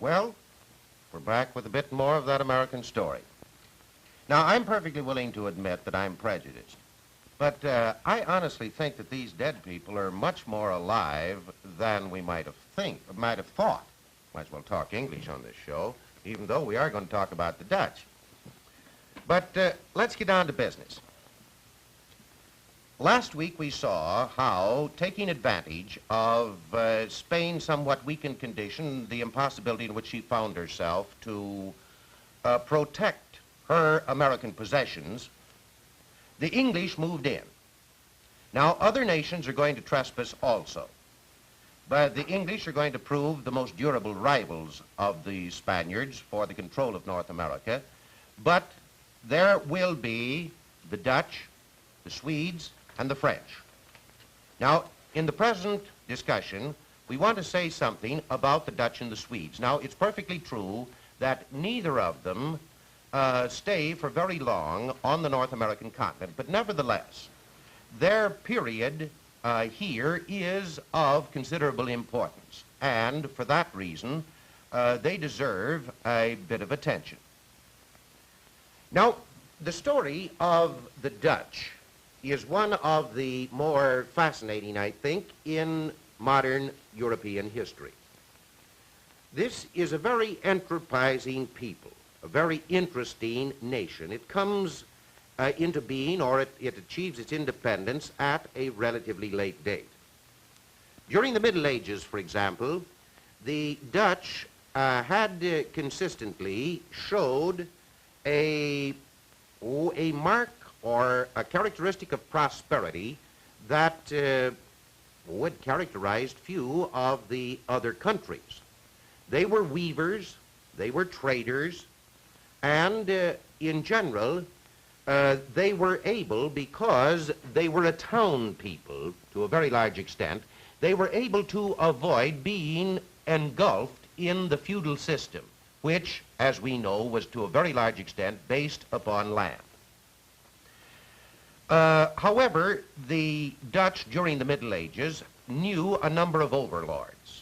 Well, we're back with a bit more of that American story. Now, I'm perfectly willing to admit that I'm prejudiced, but I honestly think that these dead people are much more alive than we might have thought. Might as well talk English on this show, even though we are going to talk about the Dutch. But let's get down to business. Last week we saw how, taking advantage of Spain's somewhat weakened condition, the impossibility in which she found herself to protect her American possessions, the English moved in. Now, other nations are going to trespass also, but the English are going to prove the most durable rivals of the Spaniards for the control of North America, but there will be the Dutch, the Swedes, and the French. Now, in the present discussion, we want to say something about the Dutch and the Swedes. Now, it's perfectly true that neither of them stay for very long on the North American continent, but nevertheless, their period here is of considerable importance, and for that reason, they deserve a bit of attention. Now, the story of the Dutch is one of the more fascinating, I think, in modern European history. This is a very enterprising people, a very interesting nation. It comes into being, or it achieves its independence at a relatively late date. During the Middle Ages, for example, the Dutch had consistently showed a mark or a characteristic of prosperity that would characterize few of the other countries. They were weavers, they were traders, and in general, they were able, because they were a town people to a very large extent, they were able to avoid being engulfed in the feudal system, which, as we know, was to a very large extent based upon land. However, the Dutch during the Middle Ages knew a number of overlords.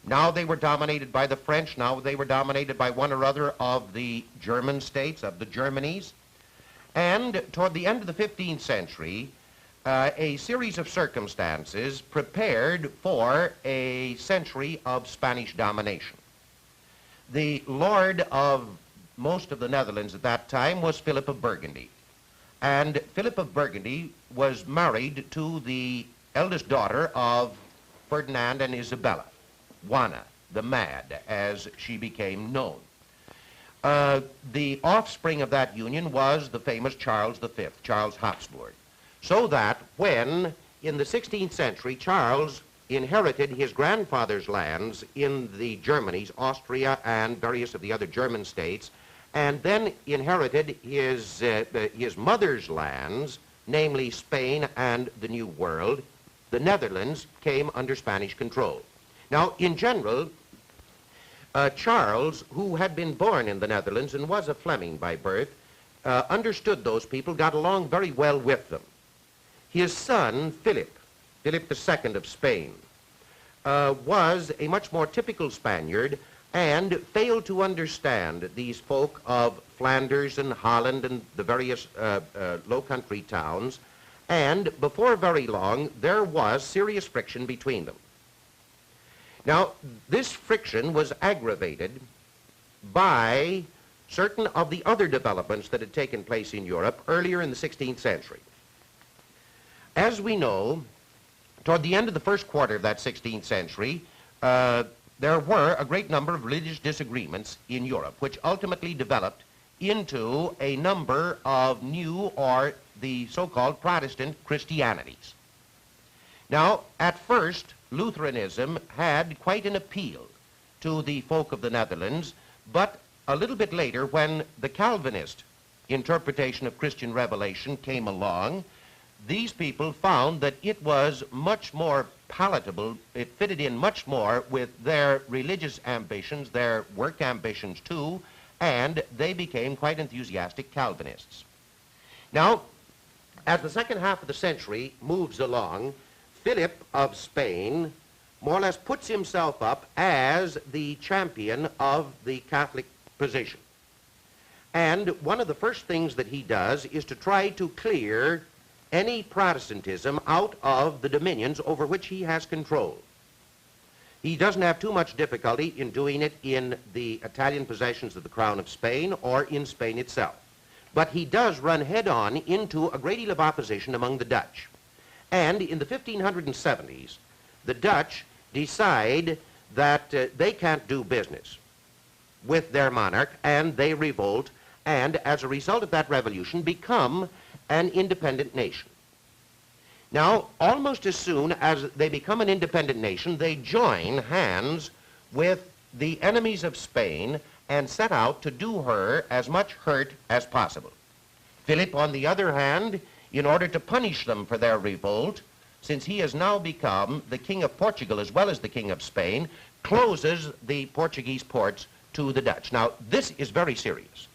Now they were dominated by the French, now they were dominated by one or other of the German states, of the Germanies, and toward the end of the 15th century, a series of circumstances prepared for a century of Spanish domination. The lord of most of the Netherlands at that time was Philip of Burgundy. And Philip of Burgundy was married to the eldest daughter of Ferdinand and Isabella, Juana, the Mad, as she became known. The offspring of that union was the famous Charles V, Charles Habsburg. So that when, in the 16th century, Charles inherited his grandfather's lands in the Germanies, Austria, and various of the other German states, and then inherited his mother's lands, namely Spain and the New World, the Netherlands came under Spanish control. Now, in general, Charles, who had been born in the Netherlands and was a Fleming by birth, understood those people, got along very well with them. His son, Philip II of Spain, was a much more typical Spaniard and failed to understand these folk of Flanders and Holland and the various low country towns, and before very long there was serious friction between them. Now, this friction was aggravated by certain of the other developments that had taken place in Europe earlier in the 16th century. As we know, toward the end of the first quarter of that 16th century, there were a great number of religious disagreements in Europe, which ultimately developed into a number of new, or the so-called Protestant Christianities. Now, at first, Lutheranism had quite an appeal to the folk of the Netherlands, but a little bit later, when the Calvinist interpretation of Christian revelation came along, these people found that it was much more palatable, it fitted in much more with their religious ambitions, their work ambitions too, and they became quite enthusiastic Calvinists. Now, as the second half of the century moves along, Philip of Spain more or less puts himself up as the champion of the Catholic position. And one of the first things that he does is to try to clear any Protestantism out of the dominions over which he has control. He doesn't have too much difficulty in doing it in the Italian possessions of the Crown of Spain or in Spain itself. But he does run head-on into a great deal of opposition among the Dutch. And in the 1570s, the Dutch decide that they can't do business with their monarch, and they revolt, and as a result of that revolution, become an independent nation. Now, almost as soon as they become an independent nation, they join hands with the enemies of Spain and set out to do her as much hurt as possible. Philip, on the other hand, in order to punish them for their revolt, since he has now become the king of Portugal as well as the king of Spain, closes the Portuguese ports to the Dutch. Now, this is very serious,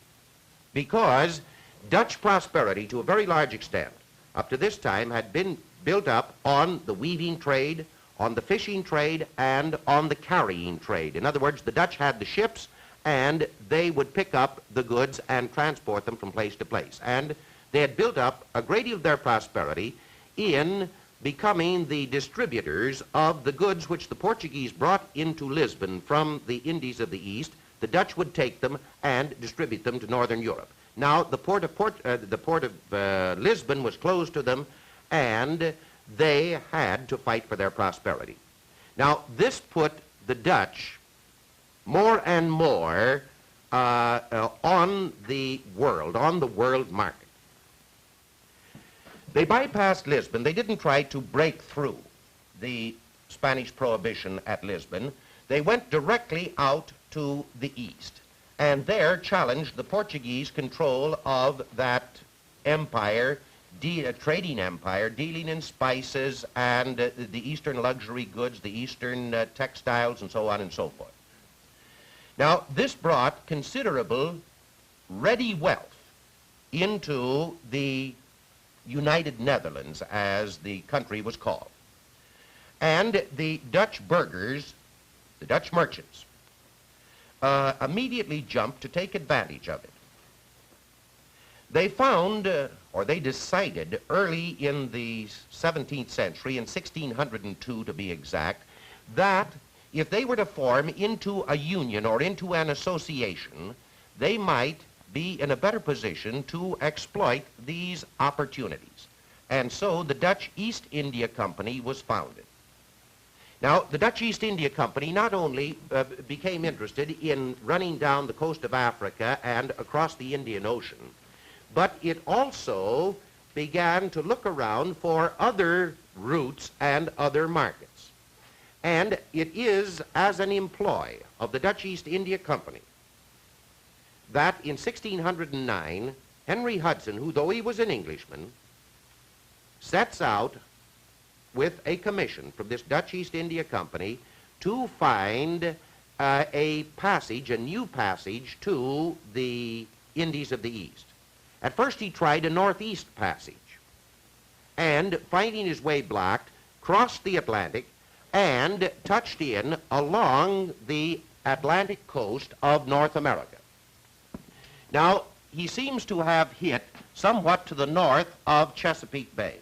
because Dutch prosperity, to a very large extent, up to this time, had been built up on the weaving trade, on the fishing trade, and on the carrying trade. In other words, the Dutch had the ships, and they would pick up the goods and transport them from place to place. And they had built up a great deal of their prosperity in becoming the distributors of the goods which the Portuguese brought into Lisbon from the Indies of the East. The Dutch would take them and distribute them to Northern Europe. Now, the port of Lisbon was closed to them, and they had to fight for their prosperity. Now, this put the Dutch more and more on the world market. They bypassed Lisbon. They didn't try to break through the Spanish prohibition at Lisbon. They went directly out to the east, and there challenged the Portuguese control of that empire, trading empire, dealing in spices and the eastern luxury goods, the eastern textiles, and so on and so forth. Now, this brought considerable ready wealth into the United Netherlands, as the country was called. And the Dutch burghers, the Dutch merchants, immediately jumped to take advantage of it. They found, or they decided early in the 17th century, in 1602 to be exact, that if they were to form into a union or into an association, they might be in a better position to exploit these opportunities. And so the Dutch East India Company was founded. Now, the Dutch East India Company not only became interested in running down the coast of Africa and across the Indian Ocean, but it also began to look around for other routes and other markets. And it is as an employ of the Dutch East India Company that in 1609, Henry Hudson, who, though he was an Englishman, sets out with a commission from this Dutch East India Company to find a new passage to the Indies of the East. At first he tried a northeast passage, and finding his way blocked, crossed the Atlantic and touched in along the Atlantic coast of North America. Now, he seems to have hit somewhat to the north of Chesapeake Bay,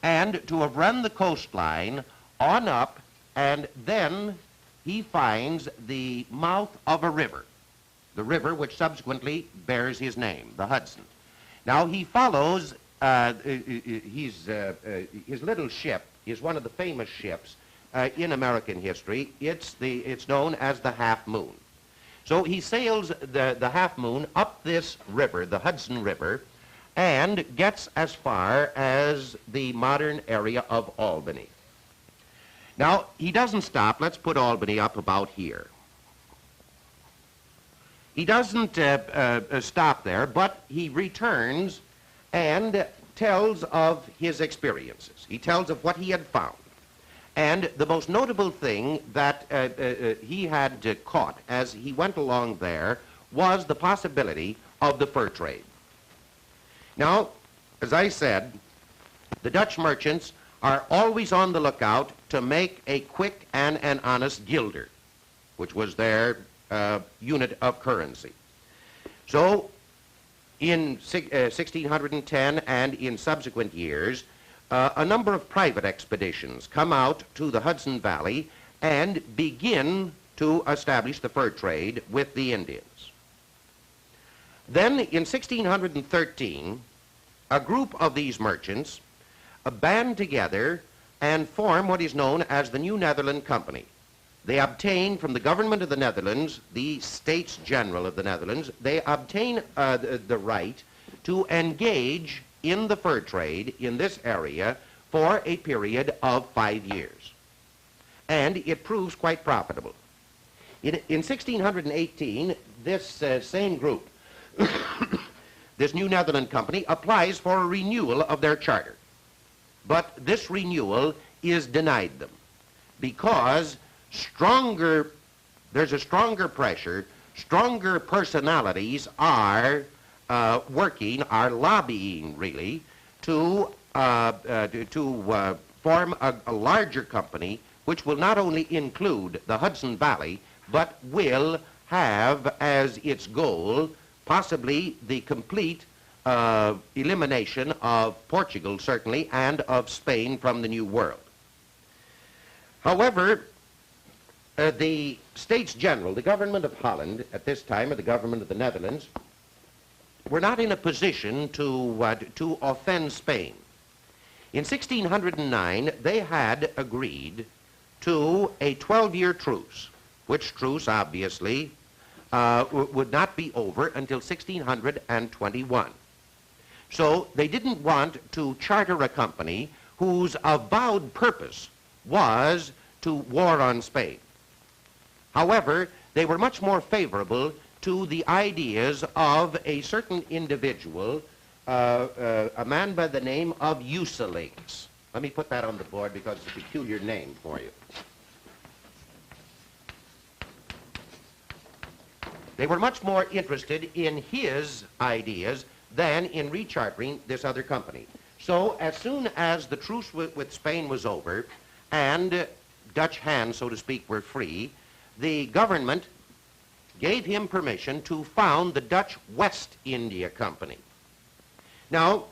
and to have run the coastline on up, and then he finds the mouth of a river, the river which subsequently bears his name, the Hudson. Now, he follows his little ship is one of the famous ships in American history. It's known as the Half Moon. So he sails the Half Moon up this river, the Hudson River, and gets as far as the modern area of Albany. Now, he doesn't stop. Let's put Albany up about here. He doesn't stop there, but he returns and tells of his experiences. He tells of what he had found. And the most notable thing that he had caught as he went along there was the possibility of the fur trade. Now, as I said, the Dutch merchants are always on the lookout to make a quick and an honest guilder, which was their unit of currency. So in 1610 and in subsequent years, a number of private expeditions come out to the Hudson Valley and begin to establish the fur trade with the Indians. Then in 1613, a group of these merchants band together and form what is known as the New Netherland Company. They obtain from the government of the Netherlands, the States General of the Netherlands, they obtain the right to engage in the fur trade in this area for a period of 5 years. And it proves quite profitable. In 1618, this same group, this New Netherland Company, applies for a renewal of their charter. But this renewal is denied them because there's a stronger pressure, stronger personalities are lobbying really to form a larger company which will not include include the Hudson Valley, but will have as its goal possibly the complete elimination of Portugal, certainly, and of Spain from the New World. However, the States General, the government of Holland at this time, or the government of the Netherlands, were not in a position to offend Spain. In 1609, they had agreed to a 12-year truce, which truce, obviously, would not be over until 1621. So they didn't want to charter a company whose avowed purpose was to war on Spain. However, they were much more favorable to the ideas of a certain individual, a man by the name of Uselings. Let me put that on the board because it's a peculiar name for you. They were much more interested in his ideas than in rechartering this other company. So as soon as the truce with Spain was over and Dutch hands, so to speak, were free, the government gave him permission to found the Dutch West India Company. Now,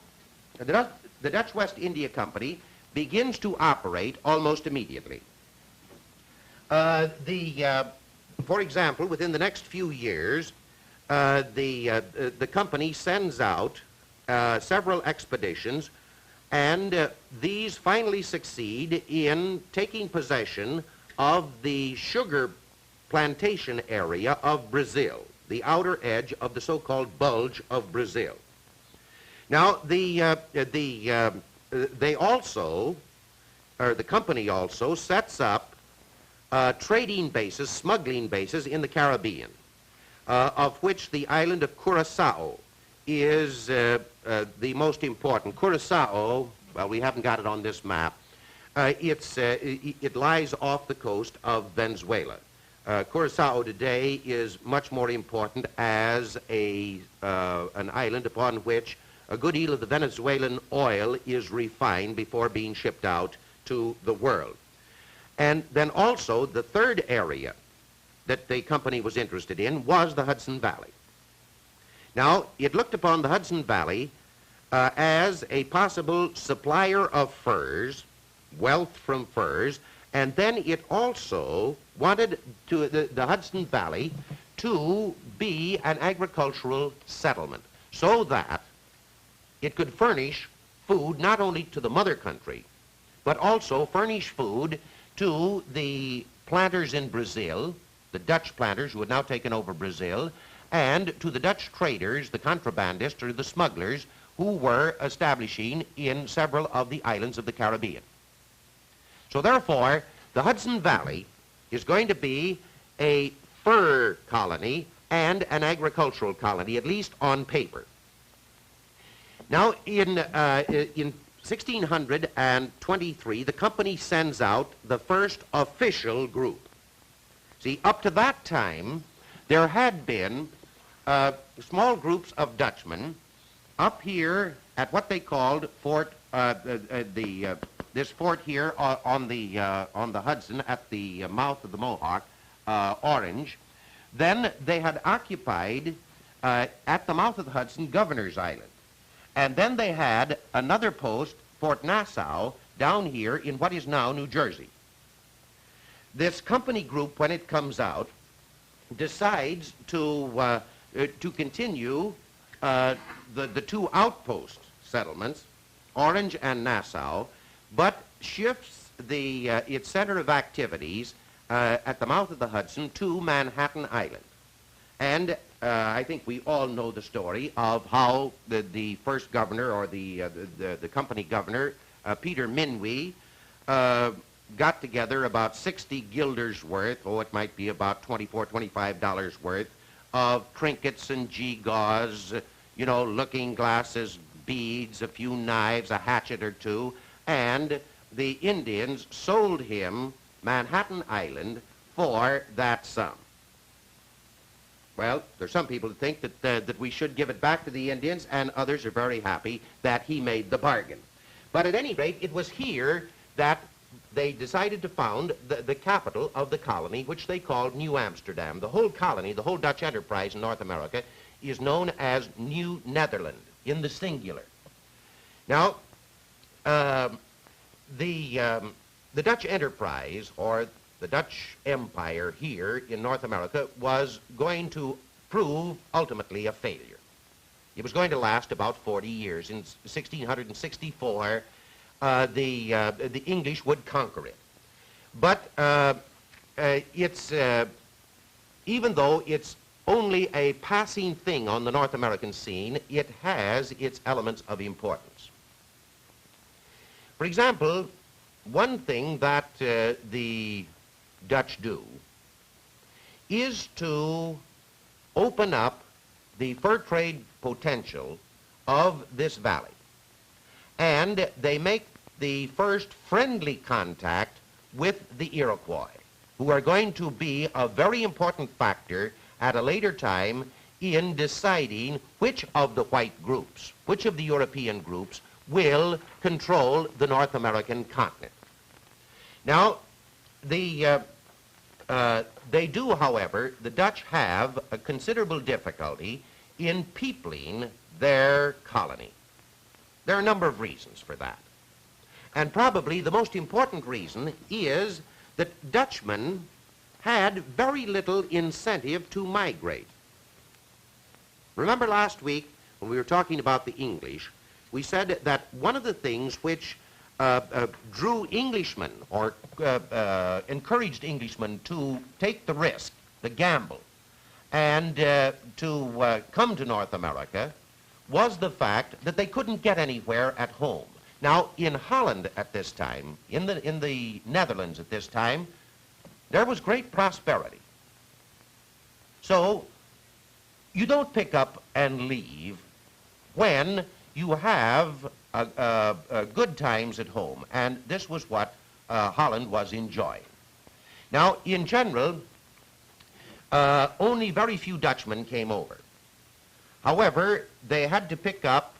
the Dutch West India Company begins to operate almost immediately. For example, within the next few years, the company sends out several expeditions, and these finally succeed in taking possession of the sugar plantation area of Brazil, the outer edge of the so-called bulge of Brazil. Now, the company also sets up trading bases, smuggling bases in the Caribbean, of which the island of Curacao is the most important. Curacao, well, we haven't got it on this map. It lies off the coast of Venezuela. Curacao today is much more important as an island upon which a good deal of the Venezuelan oil is refined before being shipped out to the world. And then also the third area that the company was interested in was the Hudson Valley. Now, it looked upon the Hudson Valley as a possible supplier of furs, wealth from furs, and then it also wanted the Hudson Valley to be an agricultural settlement so that it could furnish food not only to the mother country, but also furnish food to the planters in Brazil, the Dutch planters who had now taken over Brazil, and to the Dutch traders, the contrabandists or the smugglers who were establishing in several of the islands of the Caribbean. So therefore, the Hudson Valley is going to be a fur colony and an agricultural colony, at least on paper. Now, in 1623, the company sends out the first official group. See, up to that time, there had been small groups of Dutchmen up here at what they called Fort, this fort here on the Hudson at the mouth of the Mohawk, Orange. Then they had occupied at the mouth of the Hudson, Governor's Island. And then they had another post, Fort Nassau, down here in what is now New Jersey. This company group, when it comes out, decides to continue the two outpost settlements, Orange and Nassau, but shifts its center of activities at the mouth of the Hudson to Manhattan Island. And I think we all know the story of how the first governor, or the company governor, Peter Minuit, got together about 60 guilders worth, it might be about $24, $25 worth, of trinkets and gewgaws, looking glasses, beads, a few knives, a hatchet or two, and the Indians sold him Manhattan Island for that sum. Well, there's some people who think that we should give it back to the Indians, and others are very happy that he made the bargain. But at any rate, it was here that they decided to found the capital of the colony, which they called New Amsterdam. The whole colony, the whole Dutch enterprise in North America, is known as New Netherland, in the singular. Now, the Dutch enterprise, or the Dutch Empire here in North America, was going to prove ultimately a failure. It was going to last about 40 years. In 1664, the English would conquer it. But even though it's only a passing thing on the North American scene, it has its elements of importance. For example, one thing that the Dutch do is to open up the fur trade potential of this valley. And they make the first friendly contact with the Iroquois, who are going to be a very important factor at a later time in deciding which of the white groups, which of the European groups will control the North American continent. Now, they do, however, the Dutch have a considerable difficulty in peopling their colony. There are a number of reasons for that. And probably the most important reason is that Dutchmen had very little incentive to migrate. Remember last week when we were talking about the English, we said that one of the things which drew Englishmen, or encouraged Englishmen to take the risk, the gamble, and to come to North America was the fact that they couldn't get anywhere at home. Now, in Holland at this time, in the Netherlands at this time, there was great prosperity. So you don't pick up and leave when you have good times at home, and this was what Holland was enjoying. Now, in general, only very few Dutchmen came over. However, they had to pick up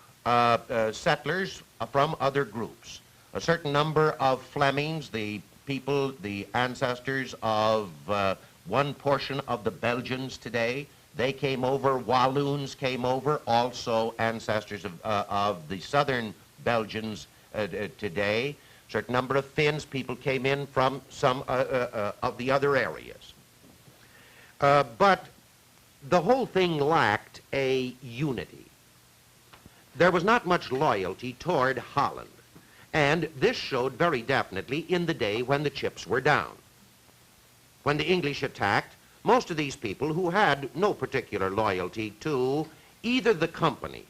settlers from other groups. A certain number of Flemings, the people, the ancestors of one portion of the Belgians today, they came over. Walloons came over, also ancestors of the southern Belgians today. A certain number of Finns, people came in from some of the other areas. But the whole thing lacked a unity. There was not much loyalty toward Holland, and this showed very definitely in the day when the chips were down. When the English attacked, most of these people who had no particular loyalty to either the company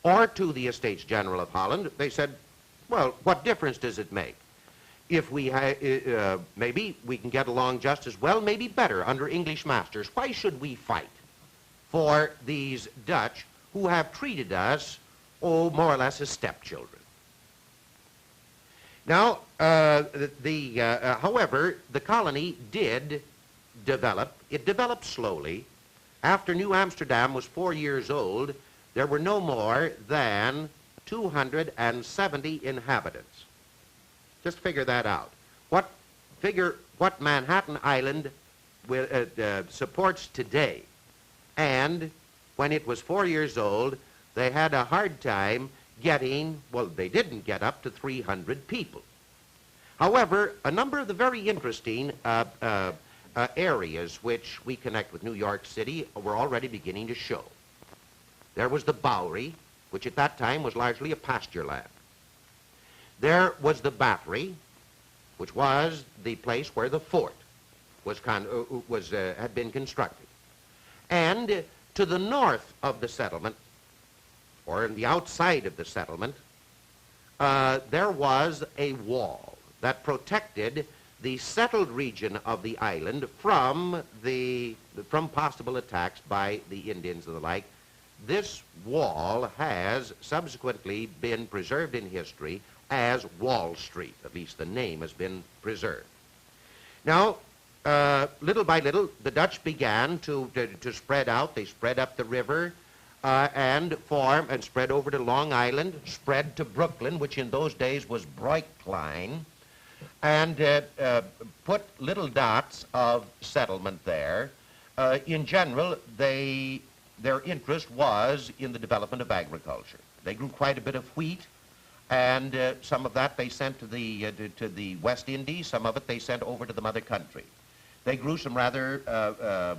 or to the Estates General of Holland, they said, well, what difference does it make? If we maybe we can get along just as well, maybe better under English masters. Why should we fight for these Dutch who have treated us, more or less as stepchildren? Now, however, the colony did develop. It developed slowly. After New Amsterdam was 4 years old, there were no more than 270 inhabitants. Just figure that out. Figure what Manhattan Island supports today. And when it was 4 years old, they had a hard time getting, well, they didn't get up to 300 people. However, a number of the very interesting areas which we connect with New York City were already beginning to show. There was the Bowery, which at that time was largely a pasture land. There was the Battery, which was the place where the fort had been constructed. And to the north of the settlement, or in the outside of the settlement, there was a wall that protected the settled region of the island from possible attacks by the Indians and the like. This wall has subsequently been preserved in history as Wall Street. At least the name has been preserved. Now, little by little, the Dutch began to spread out. They spread up the river and spread over to Long Island, spread to Brooklyn, which in those days was Breukelein, and put little dots of settlement there. In general, their interest was in the development of agriculture. They grew quite a bit of wheat, and some of that they sent to the West Indies. Some of it they sent over to the mother country. They grew some rather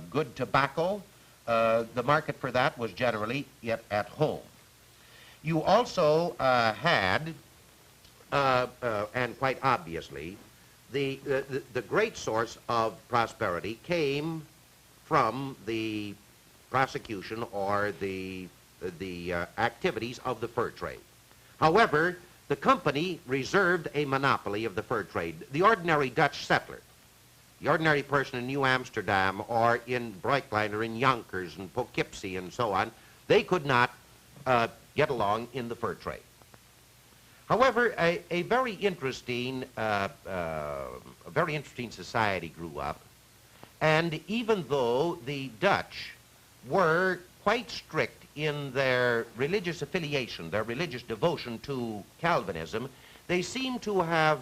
good tobacco. The market for that was generally yet at home. You also had, and quite obviously, the great source of prosperity came from the prosecution or the activities of the fur trade. However, the company reserved a monopoly of the fur trade. The ordinary Dutch settler, the ordinary person in New Amsterdam or in Breukelein or in Yonkers and Poughkeepsie and so on, they could not get along in the fur trade. However, a very interesting society grew up, and even though the Dutch were quite strict in their religious affiliation, their religious devotion to Calvinism, they seem to have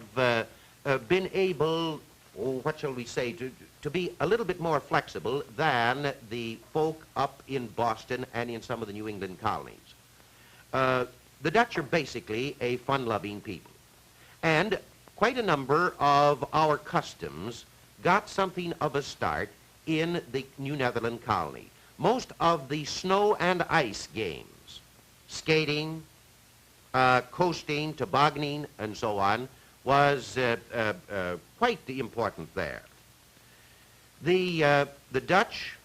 been able, what shall we say, to be a little bit more flexible than the folk up in Boston and in some of the New England colonies. The Dutch are basically a fun-loving people, and quite a number of our customs got something of a start in the New Netherland colony. Most of the snow and ice games, skating, coasting, tobogganing, and so on, was quite important there. The Dutch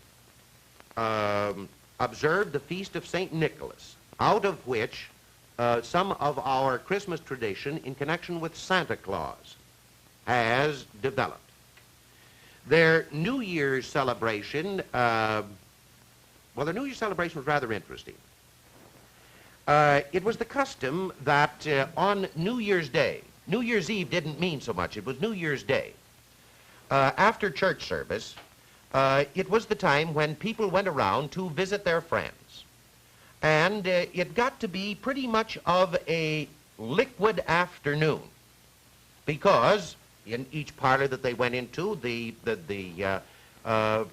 observed the Feast of St. Nicholas, out of which some of our Christmas tradition in connection with Santa Claus has developed. Their New Year's celebration, their New Year's celebration was rather interesting. It was the custom that on New Year's Day, New Year's Eve didn't mean so much, it was New Year's Day. After church service, it was the time when people went around to visit their friends. And it got to be pretty much of a liquid afternoon, because in each parlor that they went into, the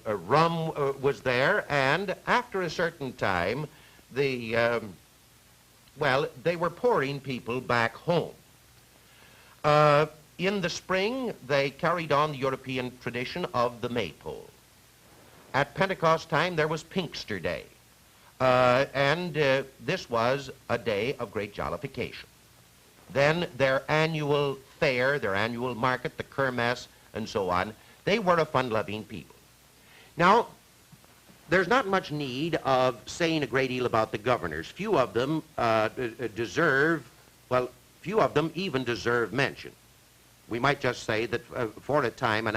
rum was there, and after a certain time, they were pouring people back home. In the spring, they carried on the European tradition of the maypole. At Pentecost time, there was Pinkster Day, and this was a day of great jollification. Then their annual fair, their annual market, the kermesse, and so on, they were a fun-loving people. Now, there's not much need of saying a great deal about the governors. Few of them few of them even deserve mention. We might just say that for a time, there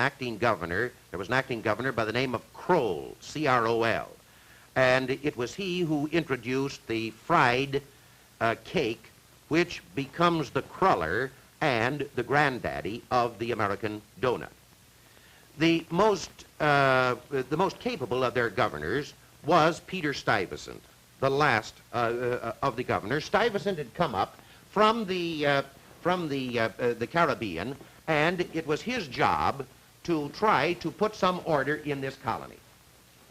was an acting governor by the name of Kroll, C-R-O-L. And it was he who introduced the fried cake, which becomes the cruller and the granddaddy of the American donut. The most capable of their governors was Peter Stuyvesant, the last of the governors. Stuyvesant had come up from the from the Caribbean, and it was his job to try to put some order in this colony.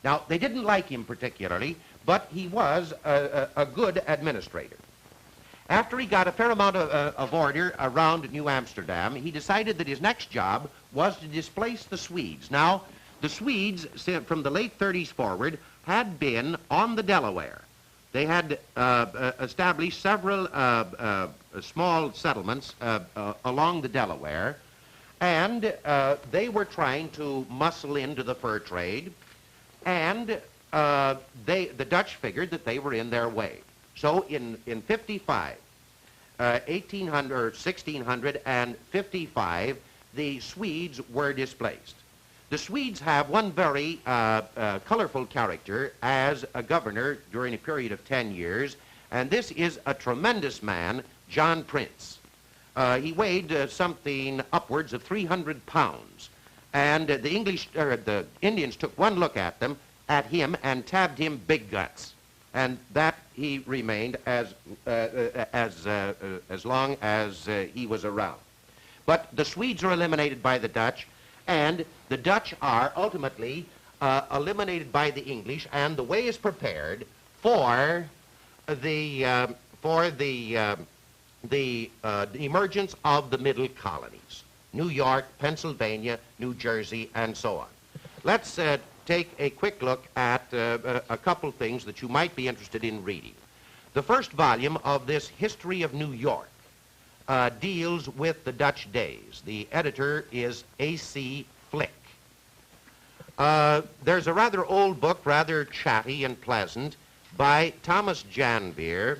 Now, they didn't like him particularly, but he was a good administrator. After he got a fair amount of order around New Amsterdam, he decided that his next job was to displace the Swedes. Now, the Swedes, from the late 30s forward, had been on the Delaware. They had established several small settlements along the Delaware, and they were trying to muscle into the fur trade, and the Dutch figured that they were in their way. So in 55, 1800 or 1655, the Swedes were displaced. The Swedes have one very colorful character as a governor during a period of 10 years, and this is a tremendous man, John Prince. He weighed something upwards of 300 pounds, and the Indians took one look at him and tabbed him big guts, and that he remained as long as he was around. But the Swedes are eliminated by the Dutch, and the Dutch are ultimately eliminated by the English, and the way is prepared for the emergence of the middle colonies: New York, Pennsylvania, New Jersey, and so on. Let's take a quick look at a couple things that you might be interested in reading. The first volume of this History of New York deals with the Dutch days. The editor is A.C. Flick. There's a rather old book, rather chatty and pleasant, by Thomas Janvier,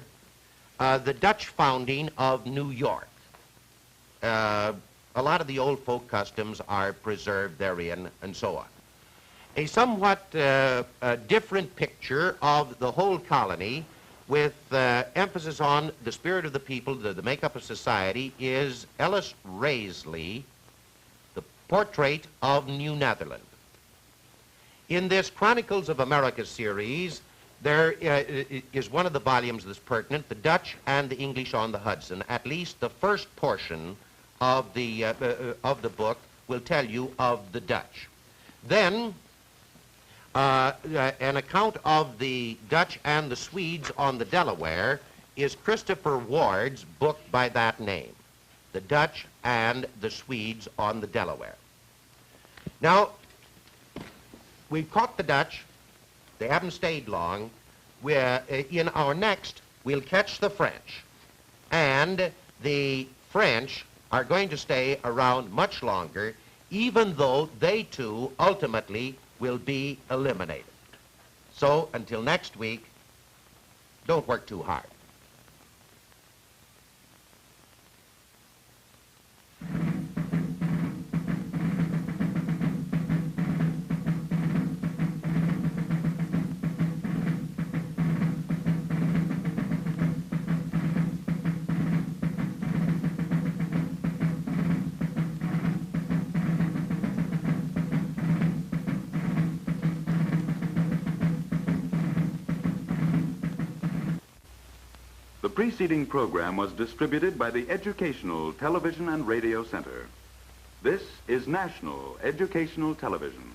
The Dutch Founding of New York. A lot of the old folk customs are preserved therein, and so on. A somewhat different picture of the whole colony, with emphasis on the spirit of the people, the makeup of society, is Ellis Raisley, The Portrait of New Netherland. In this Chronicles of America series, there is one of the volumes that's pertinent, The Dutch and the English on the Hudson. At least the first portion of the book will tell you of the Dutch. Then, an account of the Dutch and the Swedes on the Delaware is Christopher Ward's book by that name, The Dutch and the Swedes on the Delaware. Now, we've caught the Dutch. They haven't stayed long. In our next, we'll catch the French. And the French are going to stay around much longer, even though they too ultimately will be eliminated. So until next week, don't work too hard. The preceding program was distributed by the Educational Television and Radio Center. This is National Educational Television.